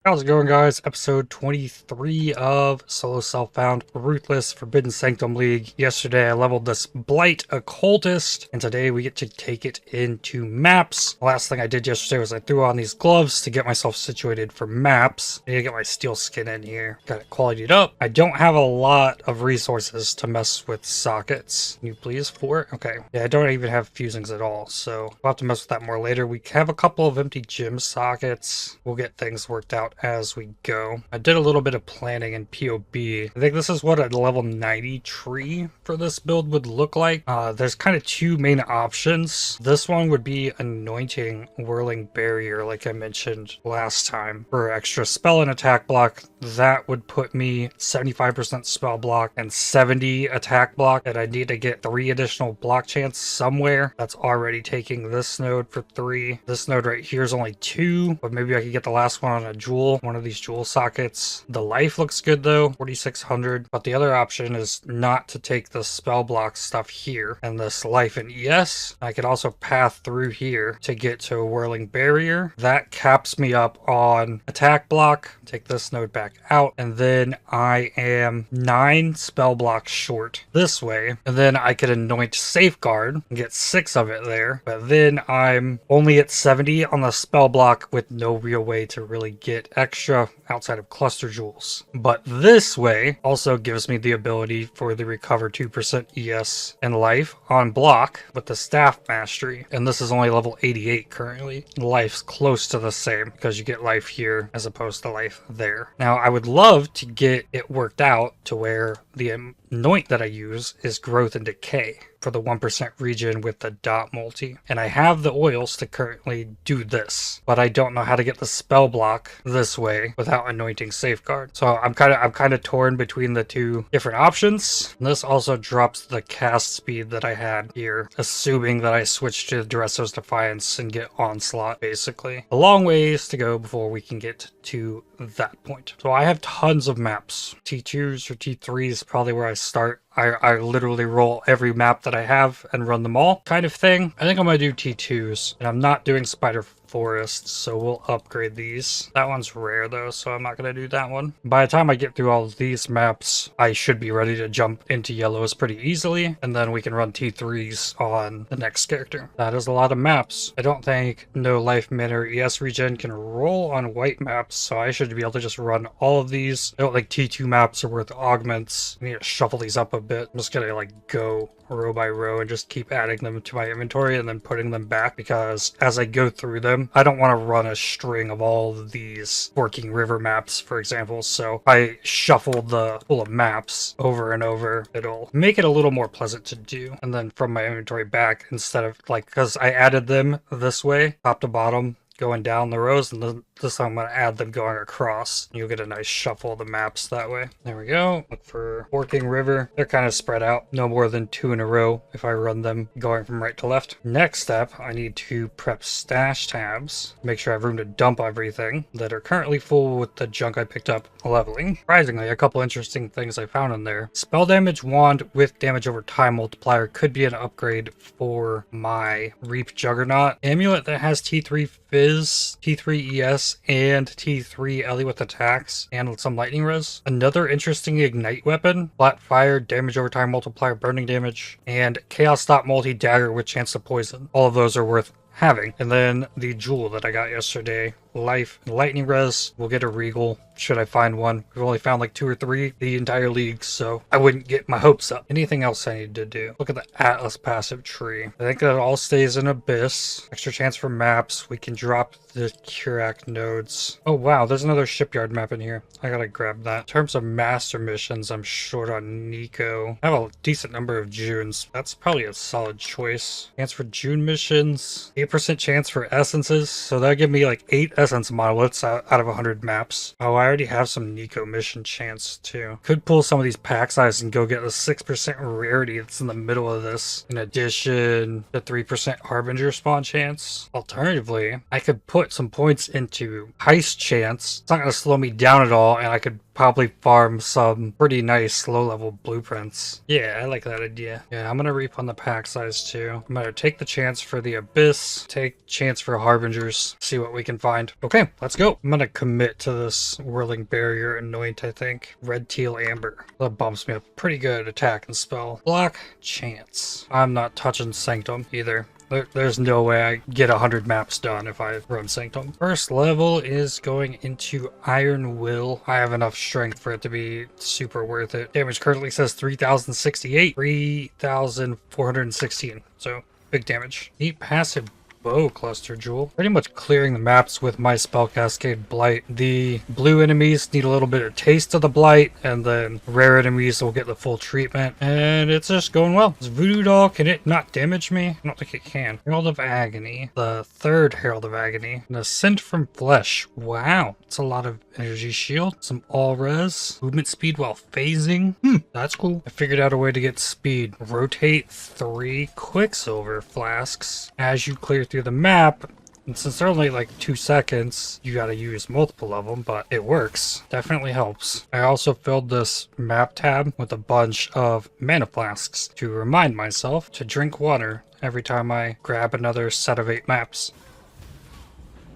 How's it going, guys? Episode 23 of Solo Self-Found Ruthless Forbidden Sanctum League. Yesterday I leveled this Blight Occultist, and today we get to take it into maps. The last thing I did yesterday was I threw on these gloves to get myself situated for maps. I need to get my steel skin in here. Got it qualityed up. I don't have a lot of resources to mess with sockets. Can you please? 4? Okay. Yeah, I don't even have fusings at all, so we'll have to mess with that more later. We have a couple of empty gem sockets. We'll get things worked out as we go. I did a little bit of planning in POB. I think this is what a level 90 tree for this build would look like. There's kind of two main options. This one would be anointing whirling barrier, like I mentioned last time, for extra spell and attack block. That would put me 75% spell block and 70 attack block, and I need to get 3 additional block chance somewhere. That's already taking this node for 3. This node right here is only 2, but maybe I could get the last one on a jewel, one of these jewel sockets. The life looks good though, 4600, but the other option is not to take the spell block stuff here and this life and ES. I could also path through here to get to a whirling barrier. That caps me up on attack block. Take this node back out, and then I am 9 spell blocks short this way, and then I could anoint safeguard and get 6 of it there, but then I'm only at 70 on the spell block with no real way to really get extra outside of cluster jewels. But this way also gives me the ability for the recover 2% ES and life on block with the staff mastery, and this is only level 88 currently. Life's close to the same because you get life here as opposed to life there. Now I would love to get it worked out to where the anoint that I use is growth and decay for the 1% region with the dot multi, and I have the oils to currently do this, but I don't know how to get the spell block this way without anointing safeguard. So I'm kind of torn between the two different options. And this also drops the cast speed that I had here, assuming that I switch to Dresso's Defiance and get onslaught. Basically a long ways to go before we can get to that point. So I have tons of maps. T2s or T3s probably where I start. I literally roll every map that I have and run them all kind of thing. I think I'm going to do T2s, and I'm not doing Spider Forest, so we'll upgrade these. That one's rare though, so I'm not going to do that one. By the time I get through all of these maps, I should be ready to jump into yellows pretty easily, and then we can run T3s on the next character. That is a lot of maps. I don't think no life, min, or ES regen can roll on white maps, so I should be able to just run all of these. I don't think T2 maps are worth augments. I need to shuffle these up a bit. I'm just gonna like go row by row and just keep adding them to my inventory and then putting them back, because as I go through them, I don't want to run a string of all of these Forking River maps, for example. So I shuffle the pool of maps over and over. It'll make it a little more pleasant to do. And then from my inventory back, instead of like, because I added them this way, top to bottom, going down the rows, and then this time I'm going to add them going across. You'll get a nice shuffle of the maps that way. There we go. Look for Forking River. They're kind of spread out. No more than 2 in a row if I run them going from right to left. Next step, I need to prep stash tabs. Make sure I have room to dump everything that are currently full with the junk I picked up leveling. Surprisingly, a couple interesting things I found in there. Spell damage wand with damage over time multiplier could be an upgrade for my Reap Juggernaut. Amulet that has T3 Fizz, T3 ES, and T3 Ellie with attacks and some lightning res. Another interesting ignite weapon, flat fire, damage over time multiplier, burning damage, and chaos stop multi dagger with chance to poison. All of those are worth having. And then the jewel that I got yesterday, life and lightning res. We'll get a regal should I find one. We've only found like 2 or 3 the entire league, so I wouldn't get my hopes up. Anything else I need to do? Look at the Atlas passive tree. I think that all stays in Abyss. Extra chance for maps. We can drop the Curak nodes. Oh wow, there's another shipyard map in here. I gotta grab that. In terms of master missions, I'm short on Nico. I have a decent number of Junes. That's probably a solid choice. Chance for June missions. 8% chance for essences, so that'll give me like 8 essence monoliths out of 100 maps. Oh, I already have some Nico mission chance too. Could pull some of these pack size and go get the 6% rarity that's in the middle of this, in addition to 3% Harbinger spawn chance. Alternatively, I could put some points into heist chance. It's not going to slow me down at all, and I could probably farm some pretty nice low-level blueprints. Yeah, I like that idea. Yeah, I'm gonna refund the pack size too. I'm gonna take the chance for the Abyss, take chance for Harbingers, see what we can find. Okay, let's go. I'm gonna commit to this Whirling Barrier Anoint, I think. Red, Teal, Amber. That bumps me up pretty good attack and spell. Block, chance. I'm not touching Sanctum either. There's no way I get 100 maps done if I run Sanctum. First level is going into Iron Will. I have enough strength for it to be super worth it. Damage currently says 3,068, 3,416. So big damage. Neat passive bow cluster jewel. Pretty much clearing the maps with my spell cascade Blight. The blue enemies need a little bit of taste of the Blight, and then rare enemies will get the full treatment. And it's just going well. This voodoo doll, can it not damage me? I don't think it can. Herald of Agony. The third Herald of Agony. An Ascent from Flesh. Wow. It's a lot of energy shield. Some all res. Movement speed while phasing. That's cool. I figured out a way to get speed. Rotate 3 Quicksilver flasks as you clear through the map. And since they're only like 2 seconds, you gotta use multiple of them, but it works. Definitely helps. I also filled this map tab with a bunch of mana flasks to remind myself to drink water every time I grab another set of 8 maps.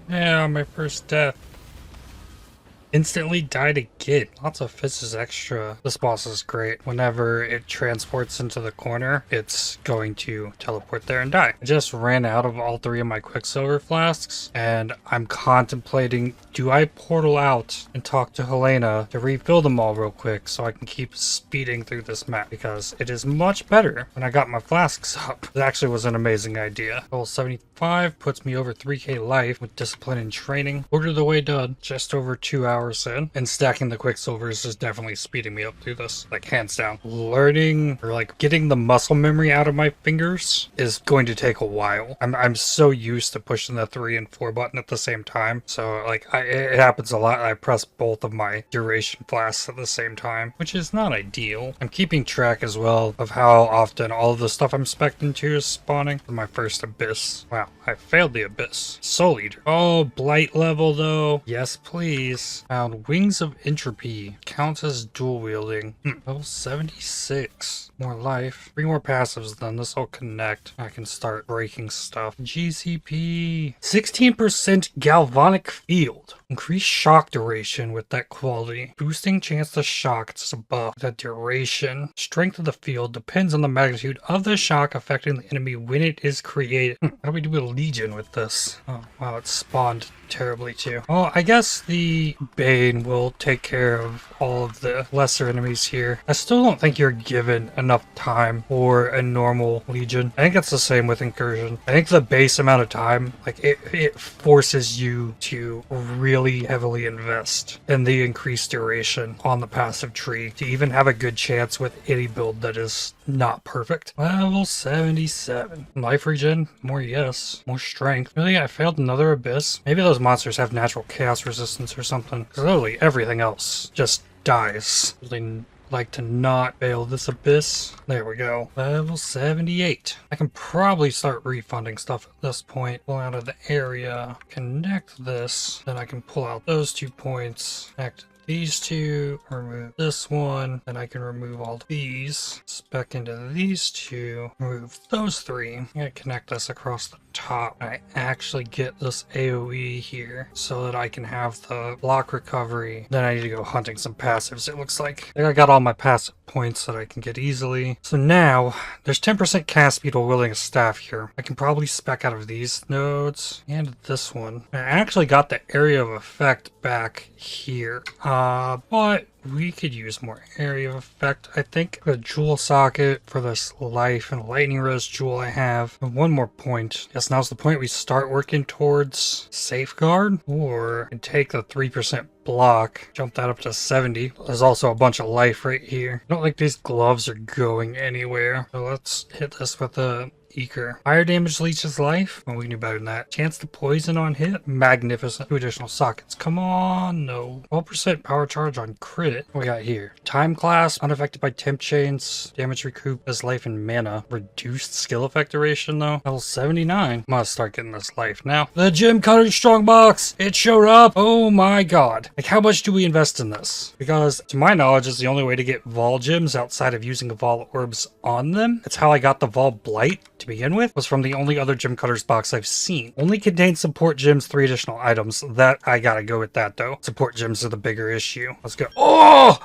Yeah, my first death. Instantly died again. Lots of fizzes extra. This boss is great. Whenever it transports into the corner, it's going to teleport there and die. I just ran out of all 3 of my Quicksilver flasks, and I'm contemplating, do I portal out and talk to Helena to refill them all real quick so I can keep speeding through this map, because it is much better when I got my flasks up. It actually was an amazing idea. Level 75 puts me over 3k life with discipline and training. Quarter of the way done. Just over 2 hours in, and stacking the Quicksilvers is definitely speeding me up through this, like hands down. Learning or like getting the muscle memory out of my fingers is going to take a while. I'm so used to pushing the 3 and 4 button at the same time, so like it happens a lot. I press both of my duration flasks at the same time, which is not ideal. I'm keeping track as well of how often all of the stuff I'm spec'd into is spawning. My first Abyss. Wow, I failed the Abyss. Soul Eater. Oh, Blight level though. Yes, please. Found Wings of Entropy. Counts as dual wielding. Level 76. More life. 3 more passives, then this will connect. I can start breaking stuff. GCP. 16% Galvanic Field. Increase shock duration with that quality. Boosting chance to shock. It's a buff. The duration. Strength of the field depends on the magnitude of the shock affecting the enemy when it is created. How do we do a Legion with this? Oh, wow, it spawned terribly too. Oh, I guess the Bane will take care of all of the lesser enemies here. I still don't think you're given enough time for a normal Legion. I think it's the same with Incursion. I think the base amount of time, like it forces you to really heavily invest in the increased duration on the passive tree to even have a good chance with any build that is not perfect. Level 77. Life regen? More yes. More strength. Really? I failed another Abyss? Maybe those monsters have natural chaos resistance or something. Because literally everything else just dies. Really like to not fail this Abyss. There we go. Level 78. I can probably start refunding stuff at this point. Pull out of the area. Connect this. Then I can pull out those 2 points. Connect these 2, remove this one, then I can remove all these, spec into these 2, remove those 3. I'm gonna connect this across the top. I actually get this AoE here so that I can have the block recovery. Then I need to go hunting some passives, it looks like. I think I got all my passive points that I can get easily. So now, there's 10% cast speed while wielding a staff here. I can probably spec out of these nodes and this one. I actually got the area of effect back here. But we could use more area of effect. I think the jewel socket for this life and lightning res jewel I have. And 1 more point. Yes, now's the point we start working towards safeguard, or can take the 3% block, jump that up to 70. There's also a bunch of life right here. I don't think these gloves are going anywhere. So let's hit this with a Eker. Fire damage leeches life. Well, we knew better than that. Chance to poison on hit. Magnificent. 2 additional sockets. Come on. No. 12% power charge on crit. What we got here? Time class. Unaffected by temp chains. Damage recoup as life and mana. Reduced skill effect duration though. Level 79. Must start getting this life now. The Gem Cutter Strongbox. It showed up. Oh my god. Like, how much do we invest in this? Because to my knowledge, it's the only way to get Vol gems outside of using Vol orbs on them. That's how I got the Vol Blight to begin with, was from the only other Gem Cutters box I've seen. Only contains support gems, 3 additional items. That, I gotta go with that though. Support gems are the bigger issue. Let's go. Oh!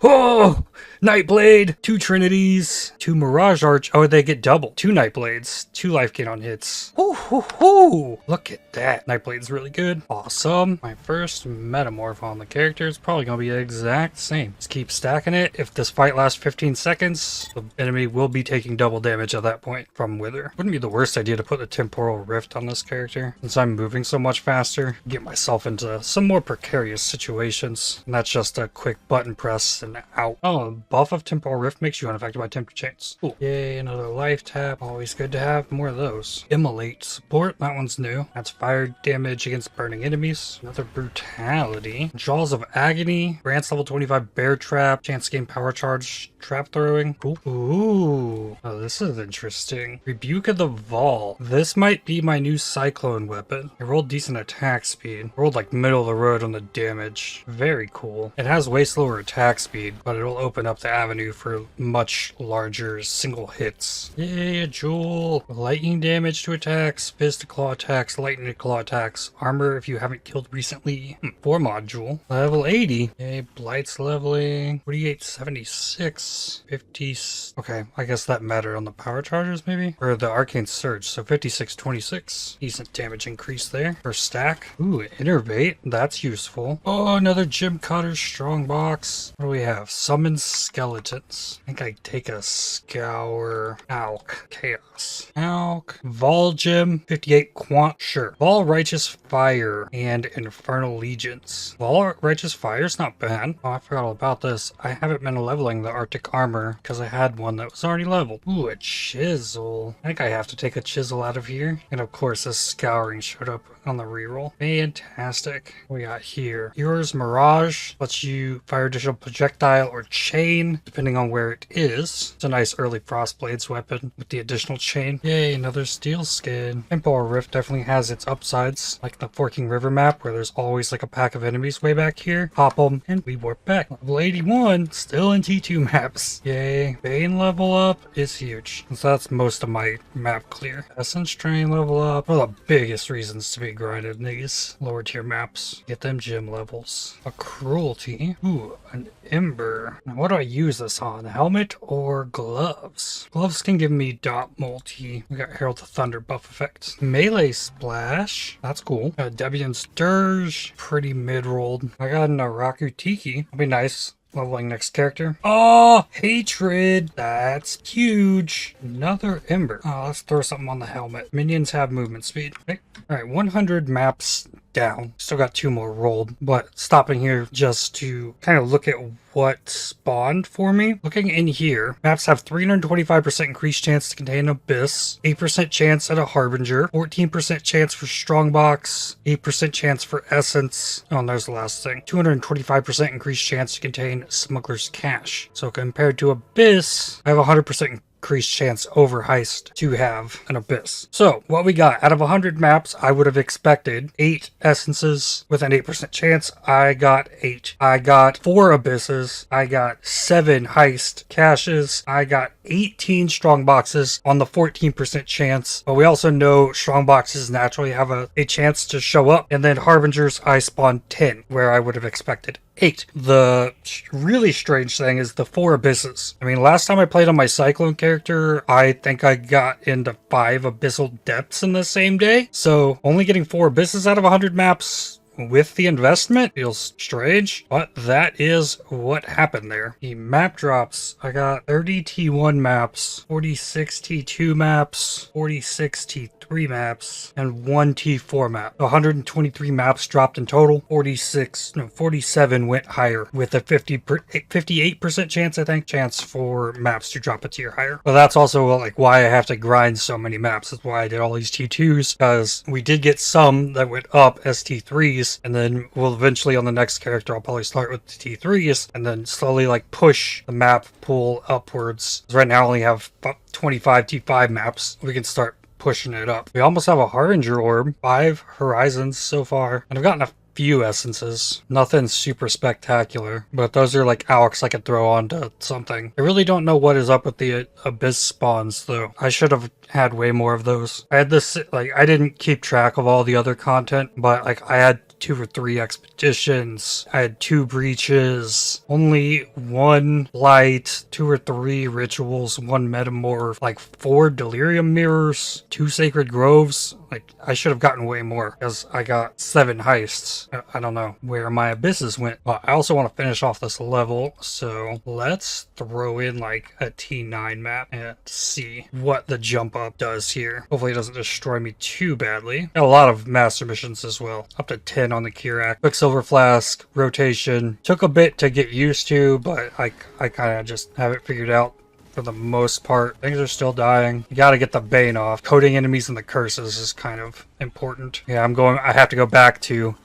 Oh! Nightblade, 2 Trinities, 2 Mirage Arch. Oh, they get double. 2 Nightblades, 2 life gain on hits. Ooh, hoo, hoo. Look at that. Nightblade's really good. Awesome. My first metamorph on the character is probably going to be the exact same. Just keep stacking it. If this fight lasts 15 seconds, the enemy will be taking double damage at that point from Wither. Wouldn't be the worst idea to put the Temporal Rift on this character, since I'm moving so much faster. Get myself into some more precarious situations. And that's just a quick button press and out. Oh, buff of Temporal Rift makes you unaffected by temp chains. Cool. Yay, another life tap. Always good to have more of those. Immolate support. That one's new. That's fire damage against burning enemies. Another brutality. Jaws of Agony. Grants level 25 bear trap. Chance to gain power charge. Trap throwing. Cool. Ooh. Oh, this is interesting. Rebuke of the Vol. This might be my new Cyclone weapon. I rolled decent attack speed. I rolled like middle of the road on the damage. Very cool. It has way slower attack speed, but it'll open up the avenue for much larger single hits. Yay, a jewel. Lightning damage to attacks, fist to claw attacks, lightning to claw attacks, armor if you haven't killed recently. 4 module. Level 80. Yay, Blight's leveling. 4876. 50. Okay, I guess that mattered on the power chargers maybe? Or the arcane surge, so 5626. Decent damage increase there. For stack. Ooh, innervate. That's useful. Oh, another Gem Cutter Strongbox. What do we have? Summon skeletons. I think I take a scour. Alk. Chaos. Alk. Vol Gem. 58 quant. Sure. Vol Righteous Fire and Infernal Legions. Vol Righteous Fire's not bad. Oh, I forgot all about this. I haven't been leveling the Arctic Armor because I had one that was already leveled. Ooh, a chisel. I think I have to take a chisel out of here. And of course, this scouring showed up on the reroll. Fantastic. What we got here? Hero's Mirage lets you fire additional projectile or chain, depending on where it is. It's a nice early Frostblades weapon with the additional chain. Yay, another steel skin. Temporal Rift definitely has its upsides, like the Forking River map, where there's always like a pack of enemies way back here. Pop them, and we warp back. Level 81, still in T2 maps. Yay. Bane level up is huge. So that's most of my map clear. Essence Train level up. One of the biggest reasons to be grinded in these lower tier maps. Get them gym levels. A Cruelty. Ooh, an Ember. Now what do I use this on? Helmet or gloves? Gloves can give me dot multi. We got Herald of Thunder buff effect. Melee Splash. That's cool. Debian's Dirge. Pretty mid-rolled. I got an Araku Tiki. That'll be nice. Leveling next character. Oh, Hatred. That's huge. Another Ember. Oh, let's throw something on the helmet. Minions have movement speed. Okay. All right, 100 maps down. Still got 2 more rolled, but stopping here just to kind of look at what spawned for me. Looking in here, maps have 325% increased chance to contain Abyss, 8% chance at a Harbinger, 14% chance for Strongbox, 8% chance for Essence. Oh, and there's the last thing. 225% increased chance to contain Smuggler's Cache. So compared to Abyss, I have 100% increased chance over Heist to have an Abyss. So what we got out of 100 maps, I would have expected 8 essences with an 8% chance. I got 8. I got 4 Abysses. I got 7 Heist caches. I got 18 strong boxes on the 14% chance. But we also know strong boxes naturally have a chance to show up. And then Harbingers, I spawned 10 where I would have expected 8. The really strange thing is the 4 Abysses. I mean, last time I played on my Cyclone character, I think I got into 5 Abyssal Depths in the same day. So only getting 4 Abysses out of 100 maps with the investment. Feels strange, but that is what happened there. The map drops. I got 30 T1 maps, 46 T2 maps, 46 T3 maps, and 1 T4 map. 123 maps dropped in total. 47 went higher with a 58% chance, I think, chance for maps to drop a tier higher. But that's also like why I have to grind so many maps. That's why I did all these T2s, because we did get some that went up as T3s, and then we'll eventually on the next character I'll probably start with the T3s and then slowly like push the map pool upwards. Right now I only have 25 T5 maps. We can start pushing it up. We almost have a Harbinger orb, 5 horizons so far, and I've gotten a few essences. Nothing super spectacular, but those are like alks I could throw onto something. I really don't know what is up with the abyss spawns though. I should have had way more of those. I had this, like, I didn't keep track of all the other content, but like I had 2 or 3 expeditions, I had 2 breaches, only 1 blight, 2 or 3 rituals, 1 metamorph, like 4 delirium mirrors, 2 sacred groves. Like, I should have gotten way more because I got 7 heists. I don't know where my abysses went, but I also want to finish off this level, so let's throw in like a T9 map and see what the jump up does here. Hopefully it doesn't destroy me too badly. Got a lot of master missions as well, up to 10 on the Kirak. Quicksilver flask, rotation. Took a bit to get used to, but I kind of just have it figured out. For the most part, things are still dying. You gotta get the Bane off. Coating enemies and the curses is kind of important. Yeah, I have to go back to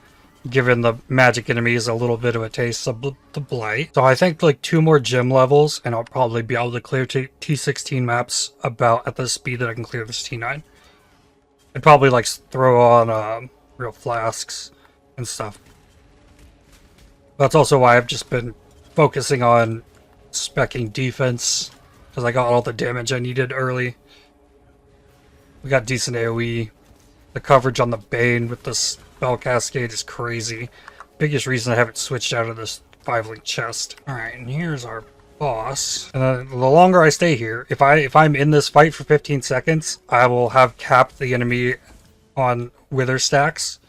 giving the magic enemies a little bit of a taste of the Blight. So I think like 2 more gem levels and I'll probably be able to clear T16 maps about at the speed that I can clear this T9. I'd probably like throw on real flasks and stuff. That's also why I've just been focusing on speccing defense, because I got all the damage I needed early. We got decent AoE. The coverage on the Bane with the spell cascade is crazy. Biggest reason I haven't switched out of this 5-link chest. Alright, and here's our boss. And the longer I stay here, if I'm in this fight for 15 seconds, I will have capped the enemy on wither stacks.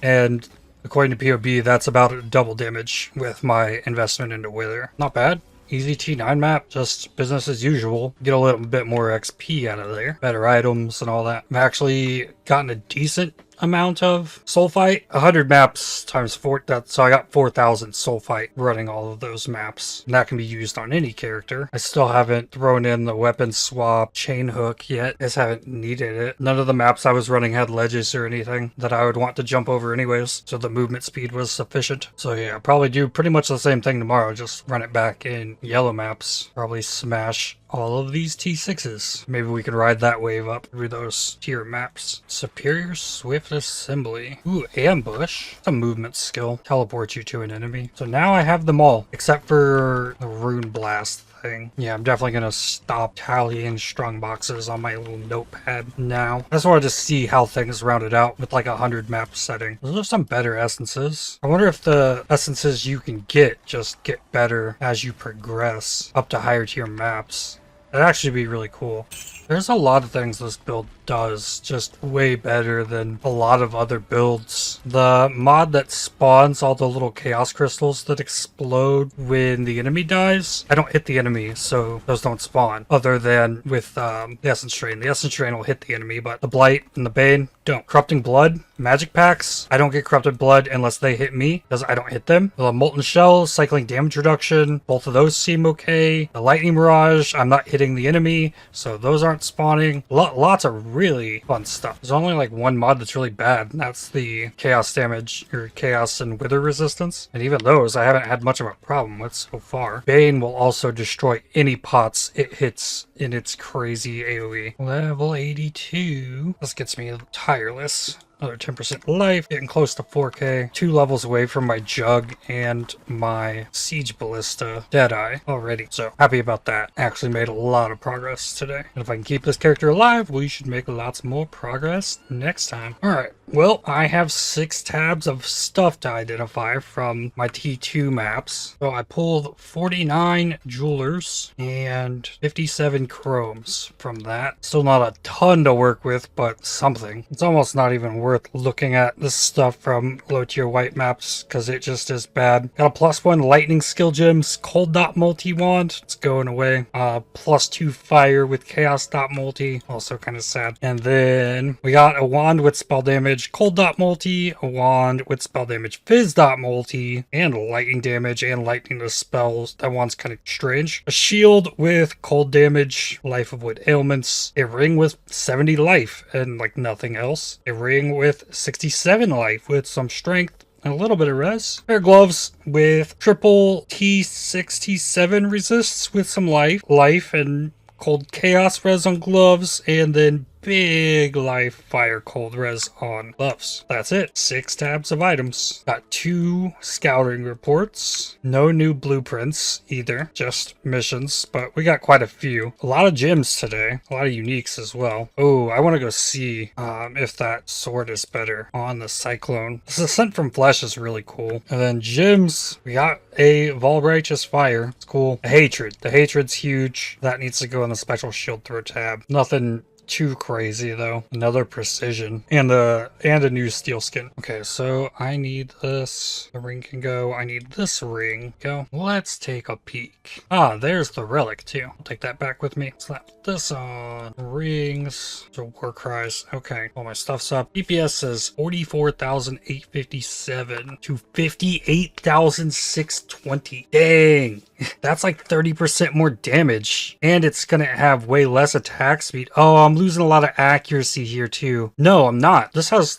And according to POB, that's about double damage with my investment into wither. Not bad. Easy T9 map, just business as usual. Get a little bit more XP out of there. Better items and all that. I've actually gotten a decent amount of soul fight. 100 maps times 4, so I got 4,000 soul fight running all of those maps. And that can be used on any character. I still haven't thrown in the weapon swap chain hook yet. Just haven't needed it. None of the maps I was running had ledges or anything that I would want to jump over anyways, so the movement speed was sufficient. So yeah, I'll probably do pretty much the same thing tomorrow, just run it back in yellow maps. Probably smash all of these T6s. Maybe we could ride that wave up through those tier maps. Superior Swift Assembly. Ooh, ambush. It's a movement skill. Teleport you to an enemy. So now I have them all, except for the rune blast thing. Yeah, I'm definitely gonna stop tallying strong boxes on my little notepad now. I just wanted to see how things rounded out with like 100 map setting. Those are some better essences. I wonder if the essences you can get just get better as you progress up to higher tier maps. That'd actually be really cool. There's a lot of things this build does just way better than a lot of other builds. The mod that spawns all the little chaos crystals that explode when the enemy dies, I don't hit the enemy, so those don't spawn, other than with the Essence Train. The Essence Train will hit the enemy, but the Blight and the Bane don't. Corrupting Blood, magic packs, I don't get Corrupted Blood unless they hit me, because I don't hit them. The Molten Shell, cycling damage reduction, both of those seem okay. The Lightning Mirage, I'm not hitting the enemy, so those aren't spawning. Lots of really fun stuff. There's only like 1 mod that's really bad, and that's the chaos damage, or chaos and wither resistance. And even those I haven't had much of a problem with so far. Bane will also destroy any pots it hits in its crazy AoE. Level 82. This gets me tireless. Another 10% life, getting close to 4k. 2 levels away from my Jug and my Siege Ballista Deadeye already. So happy about that. Actually made a lot of progress today. And if I can keep this character alive, we should make lots more progress next time. Alright, well, I have 6 tabs of stuff to identify from my T2 maps. So I pulled 49 jewelers and 57 chromes from that. Still not a ton to work with, but something. It's almost not even worth worth looking at this stuff from low tier white maps because it just is bad. Got a +1 lightning skill gems, cold dot multi wand, it's going away. +2 fire with chaos dot multi, also kind of sad. And then we got a wand with spell damage, cold dot multi, a wand with spell damage, fizz dot multi, and lightning damage and lightning to spells. That one's kind of strange. A shield with cold damage, life avoid ailments, a ring with 70 life and like nothing else, a ring with 67 life with some strength and a little bit of res. Pair of gloves with triple T67 resists with some life and cold chaos res on gloves, and then big life fire cold res on gloves. That's it. 6 tabs of items. Got 2 scouting reports. No new blueprints either, just missions, but we got quite a few. A lot of gems today, a lot of uniques as well. Oh, I want to go see if that sword is better on the cyclone. This ascent from flesh is really cool. And then gems, we got a Vol Righteous Fire. It's cool. A hatred. The hatred's huge. That needs to go in the special shield throw tab. Nothing too crazy though. Another precision and a new steel skin. Okay, so I need this. The ring can go. I need this ring. Go. Let's take a peek. Ah, there's the relic too. I'll take that back with me. Slap this on. Rings. So war cries. Okay. All my stuff's up. DPS says 44,857 to 58,620. Dang. That's like 30% more damage. And it's gonna have way less attack speed. Oh, I'm losing a lot of accuracy here too. No, I'm not. This has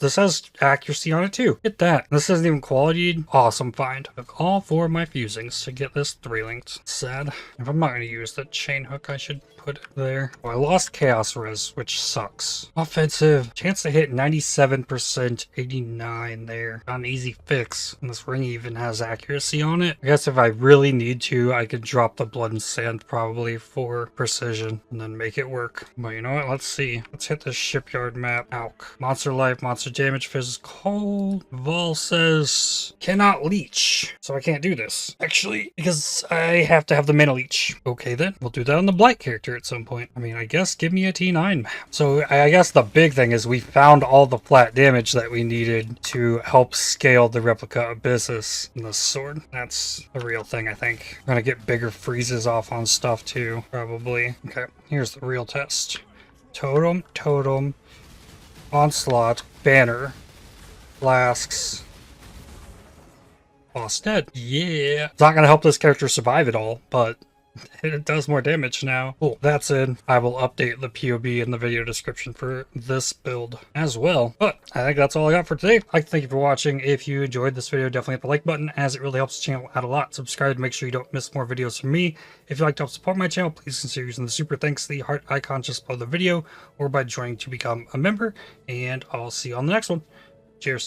accuracy on it too. Get that. This isn't even quality. Awesome find. Took all 4 of my fusings to get this 3 linked. Sad. If I'm not gonna use the chain hook, I should put it there. Oh, I lost chaos res, which sucks. Offensive. Chance to hit 97%, 89 there. Not an easy fix. And this ring even has accuracy on it. I guess if I really need to, I could drop the blood and sand probably for precision and then make it work. But you know what? Let's see. Let's hit the shipyard map. Auk. Monster life, monster damage, fizz cold. Vol says cannot leech. So I can't do this. Actually, because I have to have the mana leech. Okay then. We'll do that on the Blight character at some point. I mean, I guess give me a T9 map. So I guess the big thing is we found all the flat damage that we needed to help scale the replica abyssus in the sword. That's the real thing, I think. We're gonna get bigger freezes off on stuff too, probably. Okay, here's the real test. Totem, onslaught, banner, flasks, boss dead. Yeah. It's not gonna help this character survive at all, but it does more damage now. Cool, that's it. I will update the POB in the video description for this build as well. But I think that's all I got for today. I'd like to thank you for watching. If you enjoyed this video, definitely hit the like button as it really helps the channel out a lot. Subscribe to make sure you don't miss more videos from me. If you'd like to help support my channel, please consider using the super thanks to the heart icon just below the video or by joining to become a member. And I'll see you on the next one. Cheers.